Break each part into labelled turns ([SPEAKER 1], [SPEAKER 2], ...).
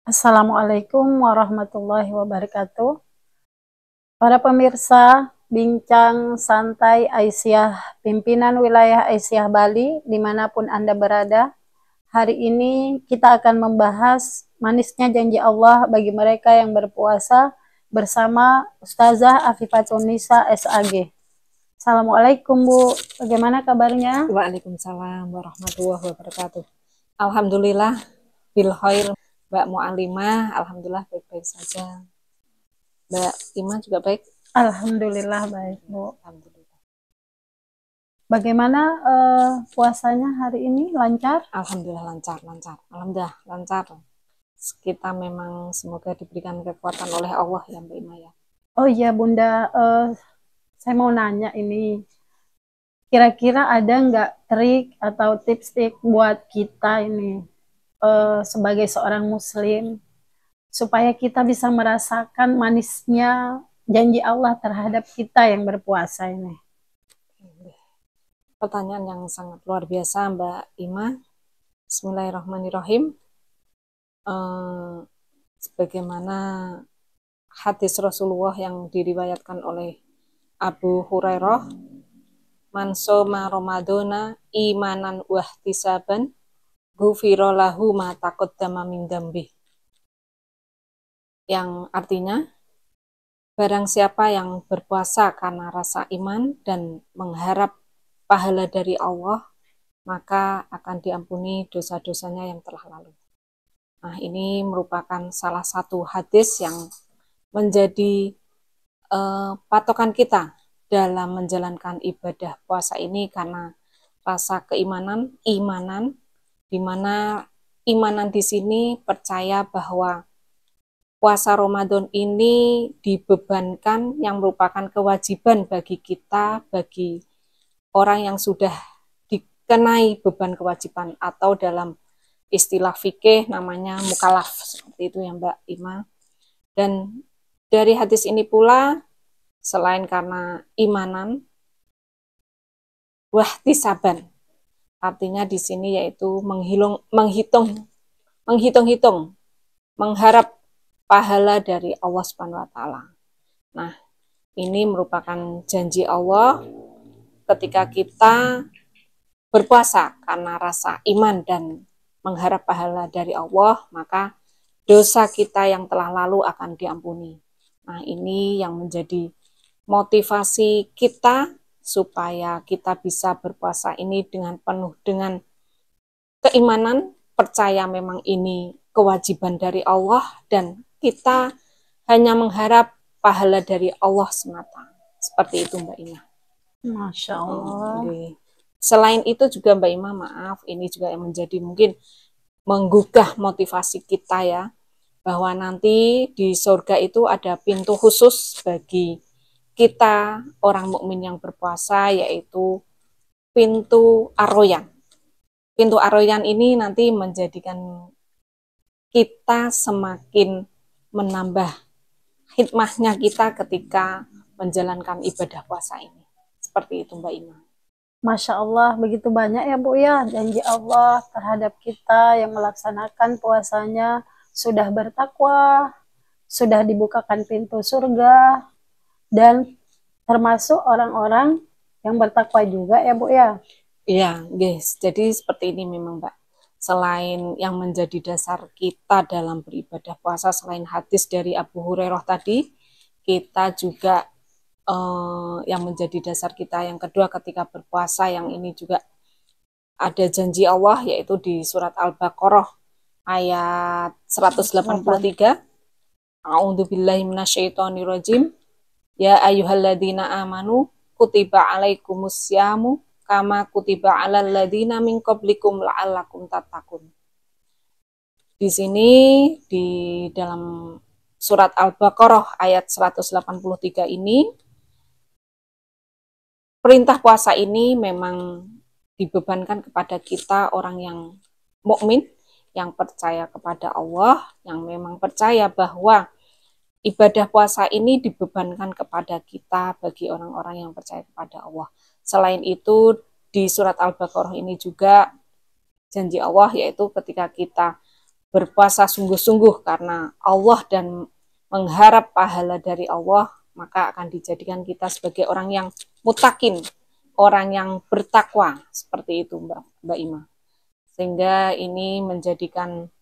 [SPEAKER 1] Assalamualaikum warahmatullahi wabarakatuh. Para pemirsa, bincang santai Aisyah, pimpinan wilayah Aisyah Bali, dimanapun Anda berada. Hari ini kita akan membahas manisnya janji Allah bagi mereka yang berpuasa bersama Ustazah Afifatun Nisa SAG. Assalamualaikum Bu, bagaimana kabarnya?
[SPEAKER 2] Waalaikumsalam warahmatullahi wabarakatuh. Alhamdulillah bil khair, Mbak Mu'alimah, alhamdulillah baik-baik saja. Mbak Ima juga baik?
[SPEAKER 1] Alhamdulillah baik Bu.
[SPEAKER 2] Alhamdulillah.
[SPEAKER 1] Bagaimana puasanya hari ini, lancar?
[SPEAKER 2] Alhamdulillah lancar. Alhamdulillah lancar. Kita memang semoga diberikan kekuatan oleh Allah ya Mbak Ima ya.
[SPEAKER 1] Oh iya Bunda, saya mau nanya ini, kira-kira ada nggak trik atau tips-tips buat kita ini sebagai seorang Muslim supaya kita bisa merasakan manisnya janji Allah terhadap kita yang berpuasa ini?
[SPEAKER 2] Pertanyaan yang sangat luar biasa Mbak Ima. Bismillahirrahmanirrahim. Sebagaimana hadis Rasulullah yang diriwayatkan oleh Abu Hurairah, man soma Ramadana imanan wahtisaban ghufira lahu ma taqaddama min dzambi. Yang artinya, barang siapa yang berpuasa karena rasa iman dan mengharap pahala dari Allah, maka akan diampuni dosa-dosanya yang telah lalu. Nah, ini merupakan salah satu hadis yang menjadi patokan kita dalam menjalankan ibadah puasa ini, karena rasa imanan, di mana imanan di sini percaya bahwa puasa Ramadan ini dibebankan, yang merupakan kewajiban bagi kita, bagi orang yang sudah dikenai beban kewajiban, atau dalam istilah fikih namanya mukallaf, seperti itu ya Mbak Ima. Dan dari hadis ini pula, selain karena imanan, wahtisaban, artinya di sini yaitu menghitung-hitung, mengharap pahala dari Allah Subhanahu wa taala. Nah, ini merupakan janji Allah ketika kita berpuasa karena rasa iman dan mengharap pahala dari Allah, maka dosa kita yang telah lalu akan diampuni. Nah, ini yang menjadi motivasi kita supaya kita bisa berpuasa ini dengan penuh dengan keimanan, percaya memang ini kewajiban dari Allah dan kita hanya mengharap pahala dari Allah semata. Seperti itu Mbak Ima.
[SPEAKER 1] Masya Allah.
[SPEAKER 2] Selain itu juga Mbak Ima, maaf, ini juga yang menjadi mungkin menggugah motivasi kita ya, bahwa nanti di surga itu ada pintu khusus bagi kita orang mukmin yang berpuasa, yaitu pintu Ar-Royan. Pintu Ar-Royan ini nanti menjadikan kita semakin menambah hikmahnya kita ketika menjalankan ibadah puasa ini. Seperti itu Mbak Ima.
[SPEAKER 1] Masya Allah, begitu banyak ya Bu ya janji Allah terhadap kita yang melaksanakan puasanya, sudah bertakwa, sudah dibukakan pintu surga, dan termasuk orang-orang yang bertakwa juga ya Bu ya.
[SPEAKER 2] Iya, guys. Jadi seperti ini memang Mbak. Selain yang menjadi dasar kita dalam beribadah puasa, selain hadis dari Abu Hurairah tadi, kita juga yang menjadi dasar kita yang kedua ketika berpuasa, yang ini juga ada janji Allah, yaitu di surat Al-Baqarah ayat 183. A'udzubillahi minasyaitonirrajim. Ya ayyuhalladzina amanu kutiba alaikumusyamu kama kutiba alal ladzina min qablikum la'allakum tattaqun. Di sini di dalam surat Al-Baqarah ayat 183 ini, perintah puasa ini memang dibebankan kepada kita orang yang mukmin, yang percaya kepada Allah, yang memang percaya bahwa ibadah puasa ini dibebankan kepada kita bagi orang-orang yang percaya kepada Allah. Selain itu, di surat Al-Baqarah ini juga janji Allah, yaitu ketika kita berpuasa sungguh-sungguh karena Allah dan mengharap pahala dari Allah, maka akan dijadikan kita sebagai orang yang mutakin, orang yang bertakwa, seperti itu Mbak Ima. Sehingga ini menjadikan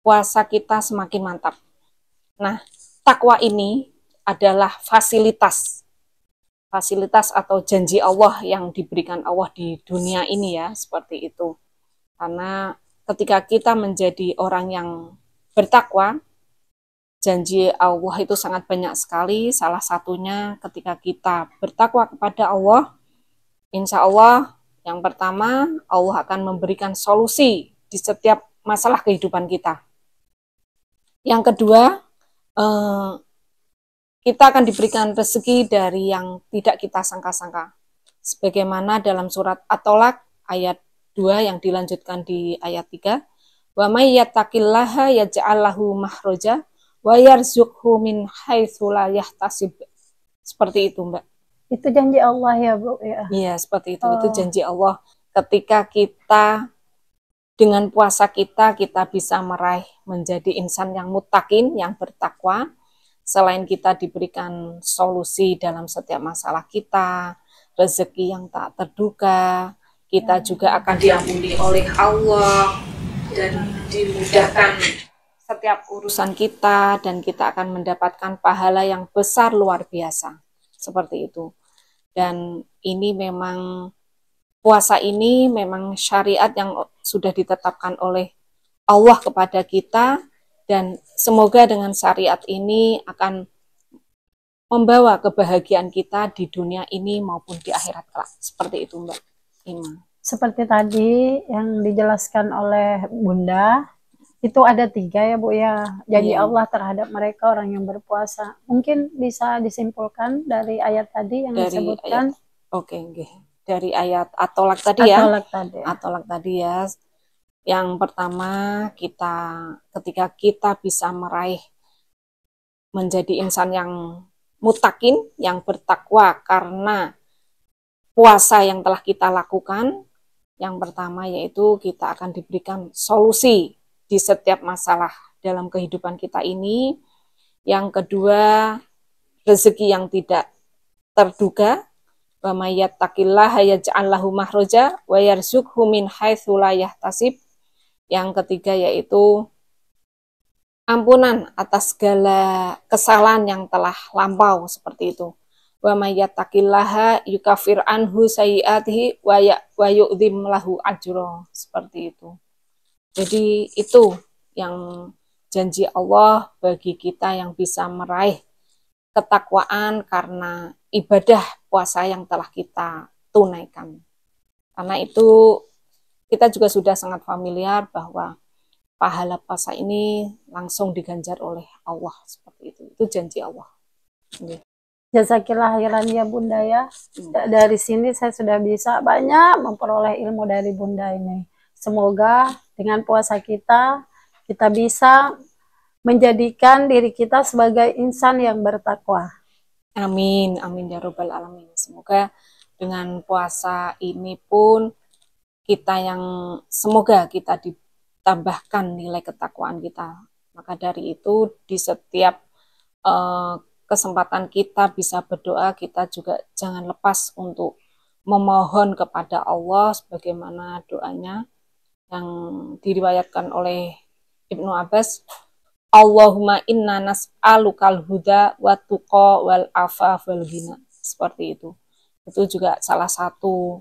[SPEAKER 2] puasa kita semakin mantap. Nah, takwa ini adalah fasilitas atau janji Allah yang diberikan Allah di dunia ini ya, seperti itu. Karena ketika kita menjadi orang yang bertakwa, janji Allah itu sangat banyak sekali. Salah satunya ketika kita bertakwa kepada Allah, insya Allah yang pertama, Allah akan memberikan solusi di setiap masalah kehidupan kita. Yang kedua, kita akan diberikan rezeki dari yang tidak kita sangka-sangka. Sebagaimana dalam surat At-Tolaq ayat 2 yang dilanjutkan di ayat 3. Wa may yattaqillaha yaj'al lahu makhraja wa yarzuqhu min haitsu la yahtasib. Seperti itu, Mbak.
[SPEAKER 1] Itu janji Allah ya, Bu ya.
[SPEAKER 2] Iya, seperti itu. Itu janji Allah. Ketika kita dengan puasa kita bisa meraih menjadi insan yang mutakin, yang bertakwa. Selain kita diberikan solusi dalam setiap masalah kita, rezeki yang tak terduga, kita juga akan diampuni oleh Allah dan dimudahkan setiap urusan kita, dan kita akan mendapatkan pahala yang besar luar biasa. Seperti itu. Dan ini memang puasa ini memang syariat yang sudah ditetapkan oleh Allah kepada kita, dan semoga dengan syariat ini akan membawa kebahagiaan kita di dunia ini maupun di akhirat kelak. Seperti itu, Mbak Ima.
[SPEAKER 1] Seperti tadi yang dijelaskan oleh Bunda, itu ada 3 ya Bu ya, janji Allah terhadap mereka orang yang berpuasa. Mungkin bisa disimpulkan dari ayat tadi yang disebutkan.
[SPEAKER 2] Oke. Dari ayat At-Tolaq tadi ya.
[SPEAKER 1] At-Tolaq
[SPEAKER 2] tadi ya. Yang pertama, ketika kita bisa meraih menjadi insan yang mutakin, yang bertakwa karena puasa yang telah kita lakukan. Yang pertama yaitu kita akan diberikan solusi di setiap masalah dalam kehidupan kita ini. Yang kedua, rezeki yang tidak terduga. Wa may yattaqillaha yaj'al lahu makhraja wa yarzuqhu min haitsu la yahtasib. Yang ketiga yaitu ampunan atas segala kesalahan yang telah lampau, seperti itu. Wa may yattaqillaha yukaffir anhu sayyi'atihi wa yu'dzim lahu ajra, seperti itu. Jadi itu yang janji Allah bagi kita yang bisa meraih ketakwaan karena ibadah puasa yang telah kita tunaikan. Karena itu kita juga sudah sangat familiar bahwa pahala puasa ini langsung diganjar oleh Allah, seperti itu. Itu janji Allah.
[SPEAKER 1] Jazakillah khairan ya Bunda ya. Dari sini saya sudah bisa banyak memperoleh ilmu dari Bunda ini. Semoga dengan puasa kita bisa menjadikan diri kita sebagai insan yang bertakwa.
[SPEAKER 2] Amin, amin ya robbal alamin. Semoga dengan puasa ini pun semoga kita ditambahkan nilai ketakwaan kita. Maka dari itu di setiap kesempatan kita bisa berdoa, kita juga jangan lepas untuk memohon kepada Allah sebagaimana doanya yang diriwayatkan oleh Ibnu Abbas, Allahumma inna nas'alukal huda wa tuqa wal afaf wal ghina. Seperti itu. Itu juga salah satu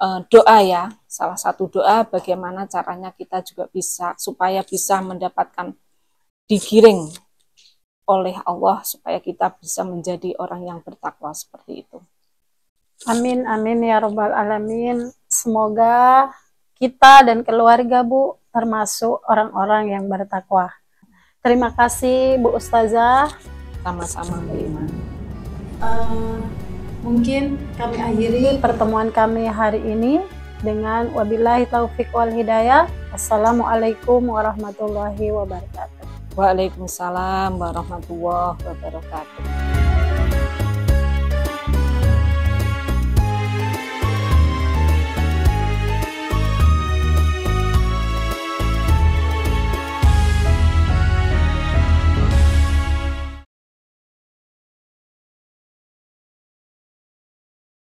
[SPEAKER 2] doa ya, salah satu doa bagaimana caranya kita juga supaya bisa mendapatkan digiring oleh Allah, supaya kita bisa menjadi orang yang bertakwa, seperti itu.
[SPEAKER 1] Amin, amin ya robbal alamin. Semoga kita dan keluarga Bu termasuk orang-orang yang bertakwa. Terima kasih Bu Ustazah.
[SPEAKER 2] Sama-sama Mbak Ima.
[SPEAKER 1] Mungkin kami akhiri pertemuan kami hari ini dengan wabillahi taufik wal hidayah. Assalamualaikum warahmatullahi wabarakatuh.
[SPEAKER 2] Waalaikumsalam warahmatullahi wabarakatuh.